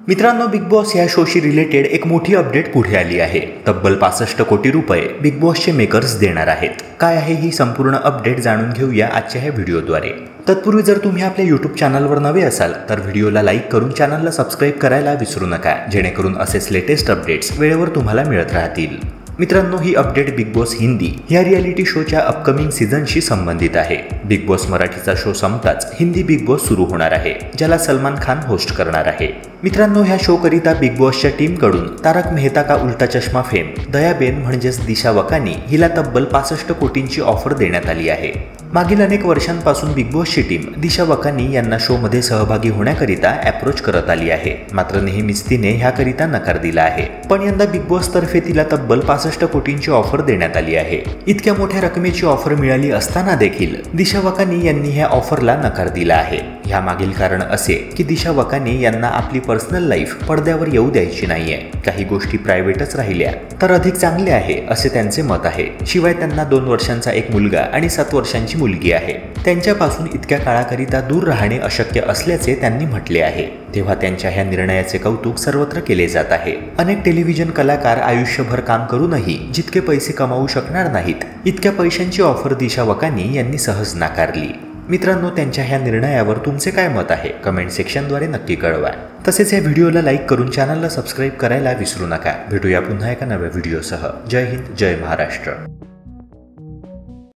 मित्रांनो, big boss या शोशी related एक मोठी अपडेट पुढे आली आहे। तब्बल 65 कोटी रुपये बिग बॉसचे मेकर्स देणार आहेत। काय आहे ही संपूर्ण अपडेट जाणून घेऊया आजच्या या व्हिडिओद्वारे। तत्पूर्वी जर तुम्ही आपल्या YouTube चॅनलवर नवे असाल तर व्हिडिओला लाईक करून चॅनलला सबस्क्राईब करायला विसरू नका, जेणेकरून असेच लेटेस्ट अपडेट्स वेळेवर तुम्हाला मिळत राहतील। मित्रांनो, ही अपडेट बिग बॉस हिंदी या रियालिटी शोच्या अपकमिंग सीझनशी संबंधित आहे। बिग बॉस मराठीचा शो संपताच हिंदी बिग बॉस सुरू होणार आहे, ज्याला सलमान खान होस्ट करणार आहे। मित्रांनो, ह्या शो करिता बिग बॉसच्या टीमकडून तारक मेहता का उल्टा चष्मा फेम दयाबेन म्हणजेच दिशा वकानी हिला तब्बल 65 कोटींची ऑफर देण्यात आली आहे। मागील अनेक वर्षांपासून बिग बॉसची टीम दिशा वकानी यांना शोमध्ये सहभागी होण्याकरिता अप्रोच करत आली आहे, मात्र नेहमीच तिने ह्याकरिता नकार दिला आहे। पण यंदा बिग बॉस तर्फे तिला तब्बल 65 कोटींची ऑफर देण्यात आली आहे। इतक्या मोठ्या रकमेची ऑफर मिळाली असताना देखील दिशा वकानी यांनी ह्या ऑफरला नकार दिला आहे। ह्या मागील कारण असे की दिशा वकानी यांना आपली पर्सनल लाईफ पडद्यावर येऊ द्यायची नाहीये, काही गोष्टी प्रायव्हेटच राहिल्या तर अधिक चांगले आहे असे त्यांचे मत आहे। शिवाय त्यांना 2 वर्षांचा एक मुलगा आणि 7 वर्षांची मुलगी आहे, त्यांच्यापासून इतक्या काळाकरिता दूर राहणे अशक्य असल्याचे त्यांनी म्हटले आहे। तेव्हा त्यांच्या ह्या निर्णयाचे कौतुक सर्वत्र केले जात आहे। अनेक टेलिव्हिजन कलाकार आयुष्यभर काम करूनही जितके पैसे कमावू शकणार नाहीत, इतक्या पैशांची ऑफर दिशा वकानी यांनी सहज नाकारली। मित्रांनो, त्यांच्या ह्या निर्णयावर तुमचे काय मत आहे कमेंट सेक्शनद्वारे नक्की कळवा। तसेच या व्हिडिओला लाईक करून चॅनलला सबस्क्राईब करायला विसरू नका। भेटूया पुन्हा एका नव्या व्हिडिओसह। जय हिंद, जय महाराष्ट्र।